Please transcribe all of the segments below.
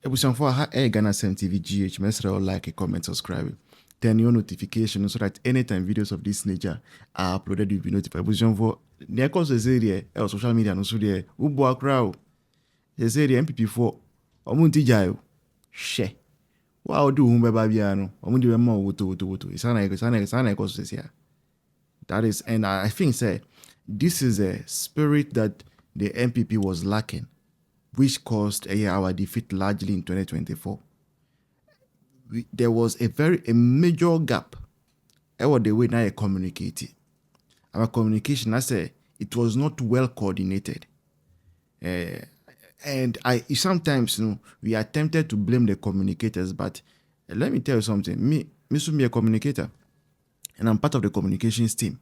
Ebusan for Ghana TV GH, mesra like, a comment, subscribe. Turn your notification so that anytime videos of this nature are uploaded, you'll be notified. Ebusan for near cause area or social media no so there. Ubo crowd. Yes, area NPP for Omunti Jayo. She. Wow, do Humba Babiano. Omundi Remo Woto. Sana cause here. That is, and I think say this is a spirit that the NPP was lacking, which caused our defeat largely in 2024. There was a major gap. Ever the way now I communicated. Our communication, I say, it was not well coordinated. And sometimes, we are tempted to blame the communicators, but let me tell you something. Me should be a communicator, and I'm part of the communications team.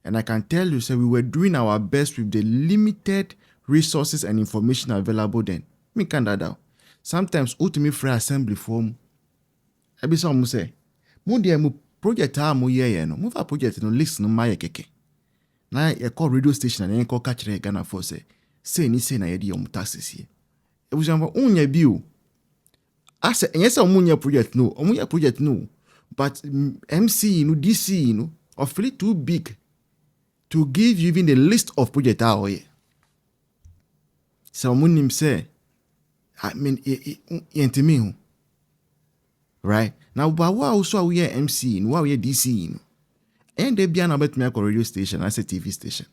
And I can tell you, we were doing our best with the limited resources and information available then. Me can't that out. Sometimes, ultimate free assembly form. I be some say, mu project mu ye no. Move a project no listen no my keke. Na ye call radio station and call catch Ghana for say na ye di your taxes here. E was unya bill. I say yes omunya project no. But MC DC are really too big to give you even the list of project out here. So munim say, I mean, me, right now, but what also we are MC, what we are DC, and they be an about me a radio station, as a TV station.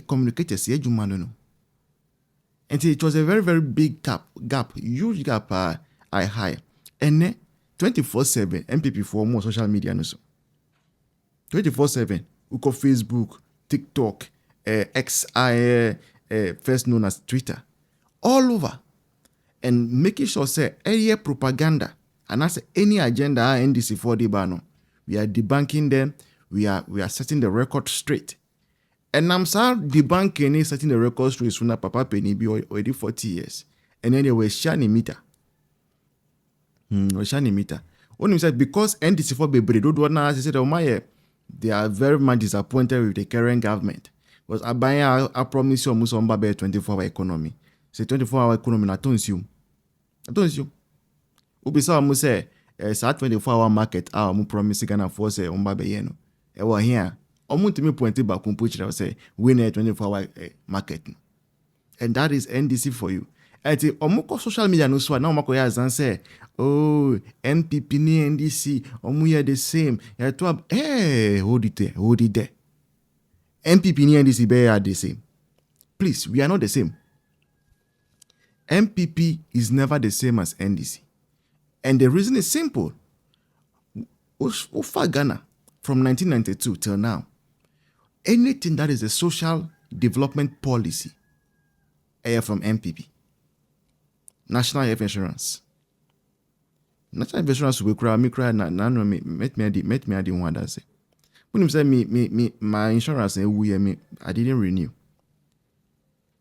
Communicators, no. And it was a very, very big gap, huge gap. I high, and 24/7 NPP for more social media, no so. 24/7, we call Facebook, TikTok, X, first known as Twitter, all over, and making sure say any propaganda and as any agenda NDC for the bano, we are debunking them. We are setting the record straight, and I'm sorry debunking setting the record straight. Sooner Papa Penny be already 40 years, and then they were shiny meter. When you said because NDC for be don't want to say oh my. They are very much disappointed with the current government. Because I promise you almost on 24-hour economy. Say 24-hour economy na tonsium. Ubisa almost say 24-hour market mu promise Ghana for say on yeno. E wa here. Omuntu me pointed back kumpuchira say we need 24-hour market. And that is NDC for you. And omuko social media no so na omako ya zan say oh, NPP ni NDC, omu the same. Hold it there. NPP ni NDC are the same. Please, we are not the same. NPP is never the same as NDC. And the reason is simple. Ufa Ghana, from 1992 till now, anything that is a social development policy, from NPP. National Health Insurance. National insurance we cry na met me adi one that say. When him say me my insurance I didn't renew.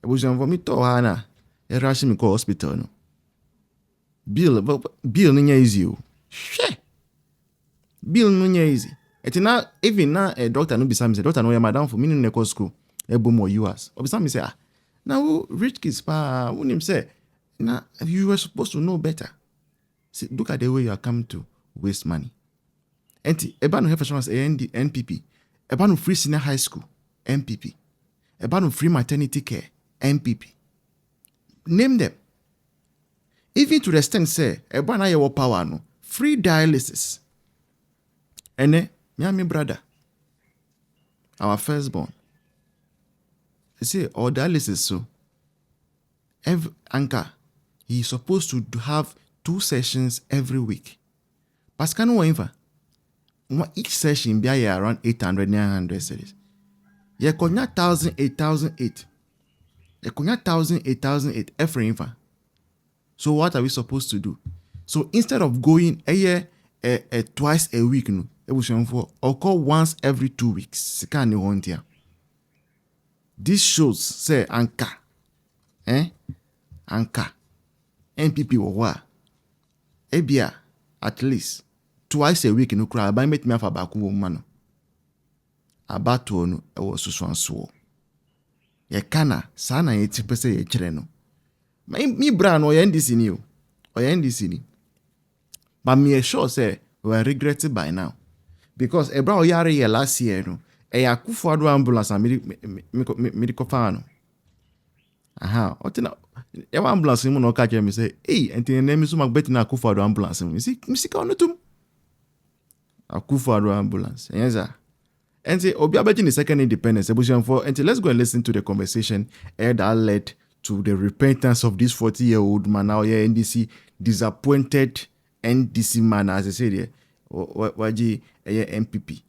It was for me to hana e rush me go hospital no. Bill no easy o. She. Bill no easy. Et na even na a doctor no be say doctor no madam for me no go school. E bo more US. Obisa me say now rich kids pa when him say na you were supposed to know better. See, look at the way you are coming to waste money. Ebanu health insurance NPP. Ebanu free senior high school NPP. Ebanu free maternity care NPP. Name them. Even to the extent say ebanu your power no free dialysis. And me brother, our firstborn. You see, our dialysis so anchor. He's supposed to have 2 sessions every week. Pascal no whatever. Each session be around 800, 900 cedis. You konya 1,000, 8,008. You konya 1,000, 8,008 every infant. So what are we supposed to do? So instead of going twice a week, no, or call once every 2 weeks. This shows say anchor. Anchor. NPP or what? Ebia, at least twice a week in Ukraine, I met me for baku woman. About to no, I was so. Ye kana sana 80% ye chile no. Me brand or NDC new or NDC ni. But me sure say we are regretted by now. Because Ebra Oyare last year, no, a Akufo-Addo ambulance and medical fan. Aha, what na? Ewa ambulance mo no catch me say, hey, enti na me so magbeti na Akufo-Addo ambulance. Me see ka no tum. Akufo-Addo ambulance. Yes, sir. And say Obi abeti the second independence. And let's go and listen to the conversation that led to the repentance of this 40-year-old man now here NDC disappointed NDC man, as I said here. Waji NPP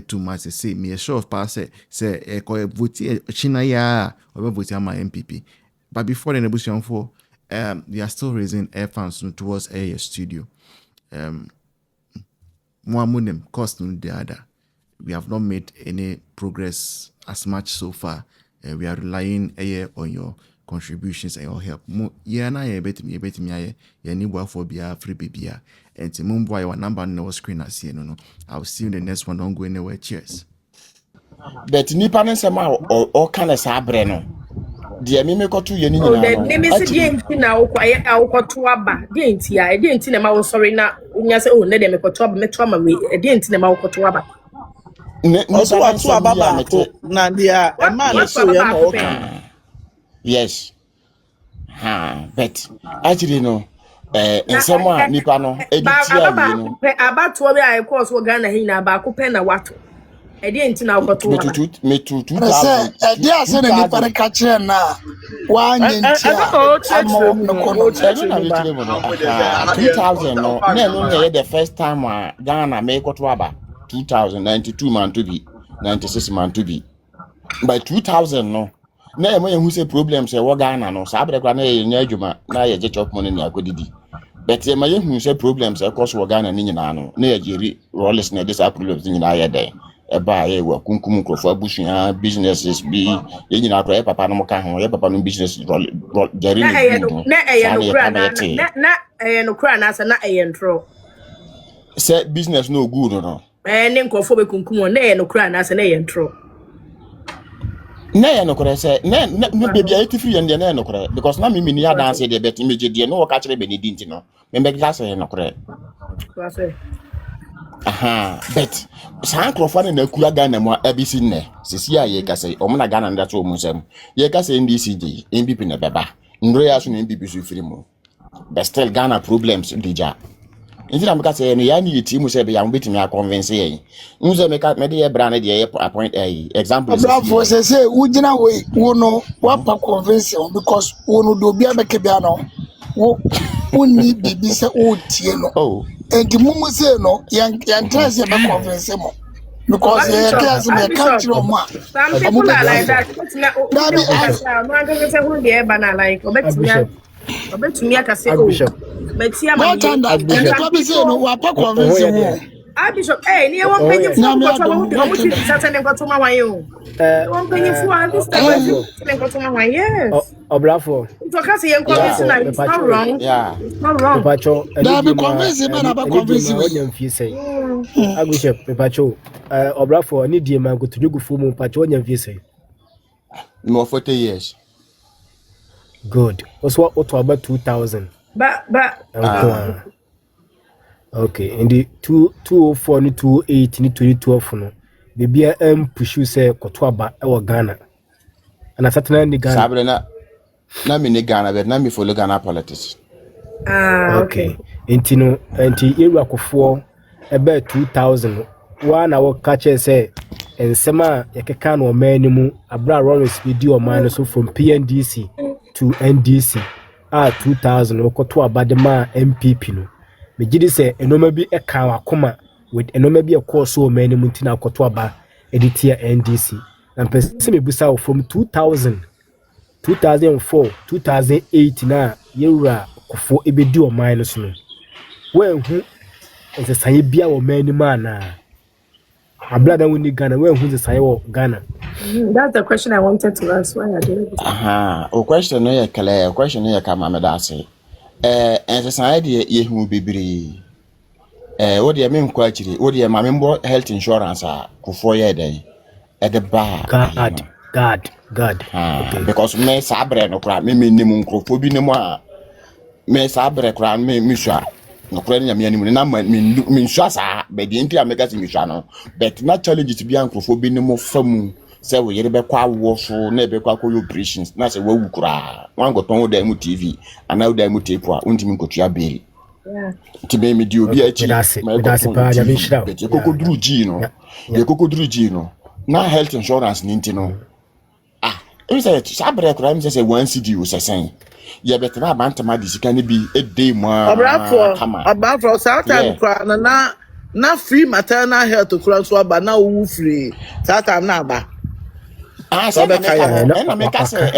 too much say me sure of pass say vote China ya or vote my NPP. But before the negotiation for they are still raising air funds towards air studio. More money cost the other. We have not made any progress as much so far. We are relying on your contributions and your help. Yeah, na ye bet me ye ni wa for bia free baby. And to mumbo your number on our screen as you know. I'll see you in the next one. Don't go anywhere. Cheers. But nipa ne sema o kana sa bre no. De me mekoto ye ni nyina no. De me se de enti na wo kwaye awokoto aba. De enti na ma wo sorry na unya se o ne de mekoto aba meto ama we. De enti na ma wokoto aba. Also watu ababa na dia e ma ne so ye no okay. Yes. But actually no nsema nipa no editia wi no. Abato bi ayi course wo Ghana hin na ba ko pe na wato. E de enti na wokoto aba. Me 2000. E de ase na nipa ne ka kire na wa nyentia. Amo no kono. 2000 no. Na no the first time Ghana me koto aba. 2092 man to be 96 man to be by 2000 no na e who say problems e wo Ghana no sa abre kwa na ye nya adwuma na ye je chop money na akodidi but e who say problems e cause wo Ghana ni nyina no na ye jeri rollers na this problems ni nyina ye den e ba ye wa kunkum krofo abusuya businesses bi ye nyina akra ye papa no mo ka ho ye papa no business jeri na no kra na sa na ntro say business no good no ne nkofo be kunkum na ye no kra na se na ye ntro na ye no kra se na baby I free and na no kra because na me ni dance dey bet me je no ka kire benedict no me be ka se no kra bet san krofo na kura Ghana mo abisi ne sisi aye ka se o na Ghana nda to mu nsem ye ka se NDC dey NPP na beba ndro ya so na NPP so free mo but still Ghana problems dija. Inti na meka say no ya ni yiti mu say be ya mbetimi a convince yen nzo meka me de brand de appoint example bravo say ugina we wo no wa pa convince because wo no do bia beke bia no wo ni bibi say o tie no and mumu say no yan try say be convince mo because ye class me country o ma some people are like that no I go say who dey banana like obetumi aka say betia ma and probably say no wa pa convince wo Bishop ni won penyi fu ko to ti satan en ko to ma wan yo won penyi fu an this time en ko to ma wan yes obrafo to ka say en convince na it's not wrong it's not wrong pacho na be convince me na ba convince we onyam fi sei Bishop pacho obrafo ni die man ko to jogu fu mu pacho onyam fi sei no 40 years good also what about 2000 but okay in the 204 ni 28 ni 2012 no bibia pushu say koto aba e wo Ghana ana satana ni Ghana sabre na me ni Ghana but na me follow Ghana politics okay enti eru akofo ebe 2000 one our catcher say ensema yakeka no manimu abra Lawrence video man so from PNDC to NDC 2000 okoto abadema NPP no megidi say enoma bi eka wakoma with enoma bi ekọ so manimu ntina okoto aba editia NDC na pese mebusa from 2004 2008 na yewura kofo ebedi o man no so no wenhu ensesanye bia o manimu ana Ablada wini Ghana, where who's the Sayo Ghana? That's the question I wanted to ask. Why are they? O question no ye kale, o question no ye kama medase. And society ye hu bibiri. What do you mean kwachiri? What do you mbo health insurance a kufo ye den? At the bar. God. God. Okay. Because me sabre no kra me nim nkrofo bi nim a me sabre kra me hwa no kra nya me anim na me hwa sa be de ntia me ka se me hwa no but na challenge to bi nkrofo bi nim famu se wo yere be kwa wo so na be kwa koyo operations na se wawu kra wan go ton da mu TV ana wo da mu tape a untimi nkotua beri tibe me di obi achi me pa ya me shira be kokoduru ji no ye kokoduru ji no na health insurance ni ntino you say sabre kura me say 1 CD o sesen ye betra bantama di sika ne bi edey mu abrafo satan kura na free maternal health kura so aba na wo free satan na aba so be kaya na me ka say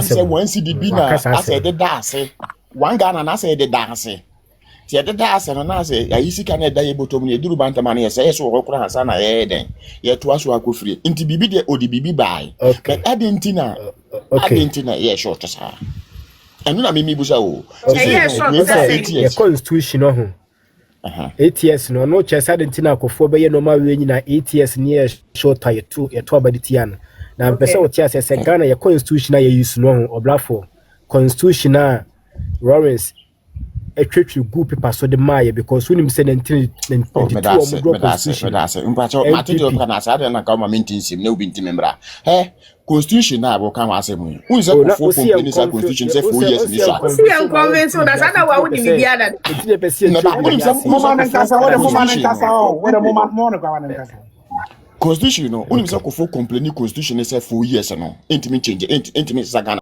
say 1 CD bi na ase de da ase 1 Ghana na say de da ase ti de da ase no na say ayi sika na da ye botom ne duru bantama ne say so wo kura hansa na ye den ye to aso akofri nti bibi de odi bibi bai but adentina ye short sa anu na mimi busa o ye constitution ho ATS no chesa adentina akofo be ye normal we nyina ATS ne ye short ye to abaditian na mpesa o tia se Ghana ye constitution ye use no ho obrafo constitution a Lawrence etwetwe group paper so de maye because when him say 1992 constitution na bo kan asem un say for constitution say 4 years ni so convince that sada wa wudi mi bia that constitution no un say for complain constitution say 4 years no intimi change intimi sagana.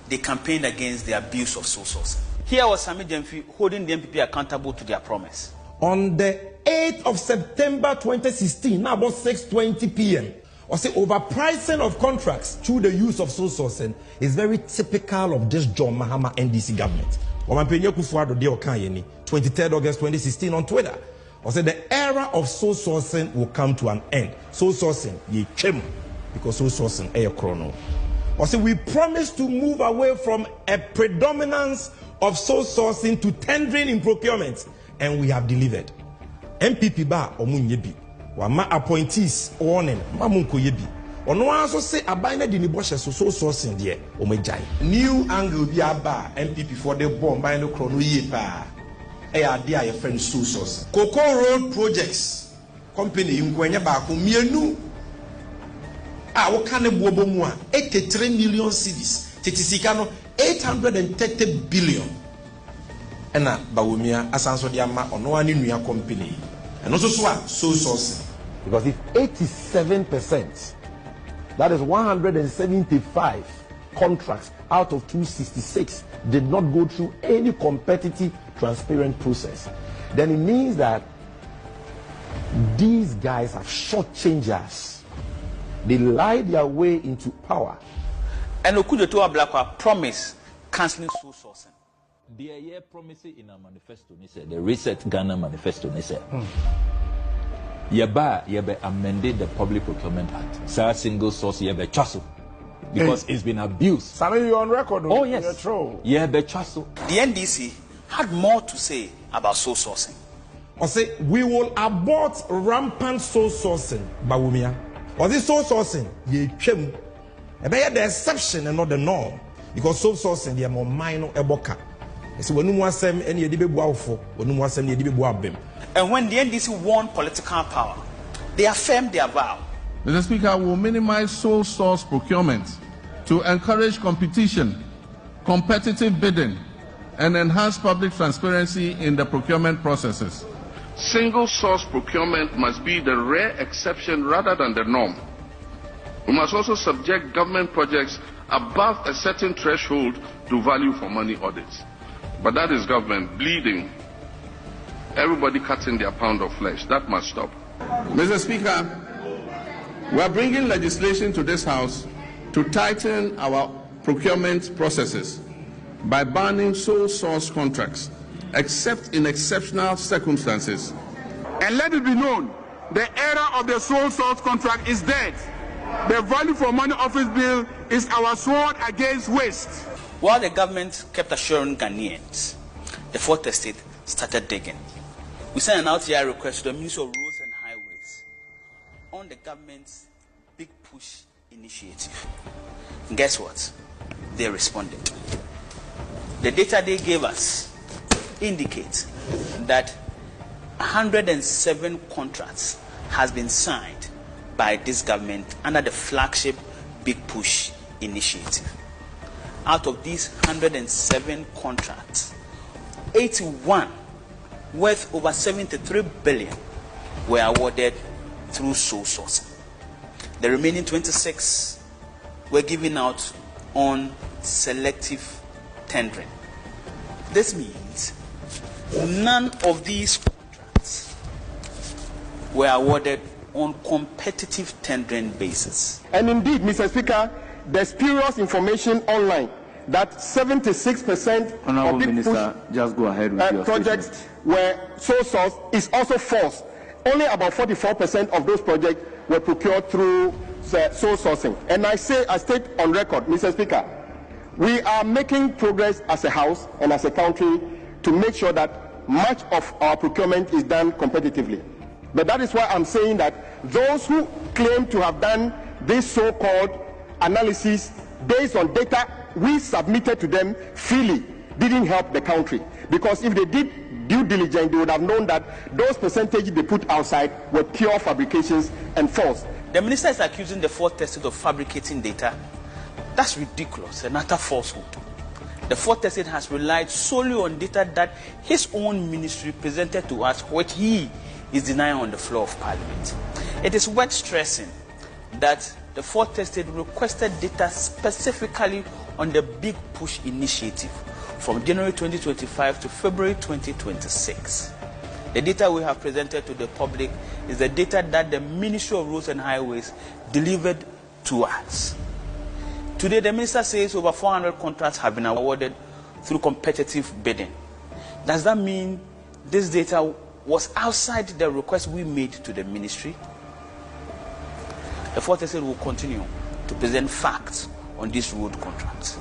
They campaigned against the abuse of sources. Here was Sami Demfi holding the NPP accountable to their promise. On the 8th of September 2016, now about 6:20 p.m., I say overpricing of contracts through the use of sole sourcing is very typical of this John Mahama NDC government. 23rd August 2016 on Twitter. I said the era of sole sourcing will come to an end. Sole sourcing, ye chem, because sole sourcing, a chrono. I said we promise to move away from a predominance of sole sourcing to tendering in procurement, and we have delivered. NPP ba omunyebi, wama appointees warning mamunko yebi. Ono also say abina di niboshe so sole sourcing there omejai. New angle bi aba NPP for the bomb by no chrono ye pa. Eya dia your friend sole sourcing. Cocoa Road Projects company nkwenye ba ko mienu. What can a bobo mua 83 million cedis. Titisicano 830 billion. And Bawumia Asanso Diama on one in your company. And also so sourcing. Because if 87%, that is 175 contracts out of 266 did not go through any competitive, transparent process, then it means that these guys are shortchangers. They lie their way into power. And Okujo to Ablakwa promise cancelling sole sourcing. The promise in our manifesto, the Reset Ghana manifesto, Yeba amended the Public Procurement Act. Sa single source Yeba chasso. Because it's been abused. Sammy, you're on record. Oh yes. Yeba chasso. The NDC had more to say about sole sourcing. I say we will abort rampant sole sourcing, Bawumia. Or this sole sourcing, ye chem. The exception and not the norm. Because sole sourcing, they are more minor eboka. So when you want some any when you want some and when the NDC won political power, they affirmed their vow. Mr. Speaker, will minimize sole source procurement to encourage competition, competitive bidding, and enhance public transparency in the procurement processes. Single source procurement must be the rare exception rather than the norm. We must also subject government projects above a certain threshold to value for money audits. But that is government bleeding, everybody cutting their pound of flesh. That must stop. Mr. Speaker, we are bringing legislation to this House to tighten our procurement processes by banning sole source contracts, except in exceptional circumstances. And let it be known, the era of the sole source contract is dead. The value for money office bill is our sword against waste. While the government kept assuring Ghanaians, the Fourth Estate started digging. We sent an RTI request to the Ministry of Roads and Highways on the government's big push initiative. And guess what? They responded. The data they gave us indicates that 107 contracts has been signed by this government under the flagship Big Push initiative. Out of these 107 contracts, 81 worth over 73 billion were awarded through sole sourcing. The remaining 26 were given out on selective tendering. This means none of these contracts were awarded on competitive tendering basis. And indeed, Mr. Speaker, there's spurious information online that 76% Honorable of the Minister, just go ahead with your projects statement. were sole source is also false. Only about 44% of those projects were procured through sole sourcing. And I state on record, Mr. Speaker, we are making progress as a House and as a country to make sure that much of our procurement is done competitively. But that is why I'm saying that those who claim to have done this so-called analysis based on data we submitted to them freely didn't help the country. Because if they did due diligence, they would have known that those percentages they put outside were pure fabrications and false. The minister is accusing the fourth estate of fabricating data. That's ridiculous, an utter falsehood. The fourth estate has relied solely on data that his own ministry presented to us, which he is denying on the floor of Parliament. It is worth stressing that the fourth estate requested data specifically on the Big Push initiative from January 2025 to February 2026. The data we have presented to the public is the data that the Ministry of Roads and Highways delivered to us. Today, the minister says over 400 contracts have been awarded through competitive bidding. Does that mean this data was outside the request we made to the ministry? The fourth estate will continue to present facts on these road contracts.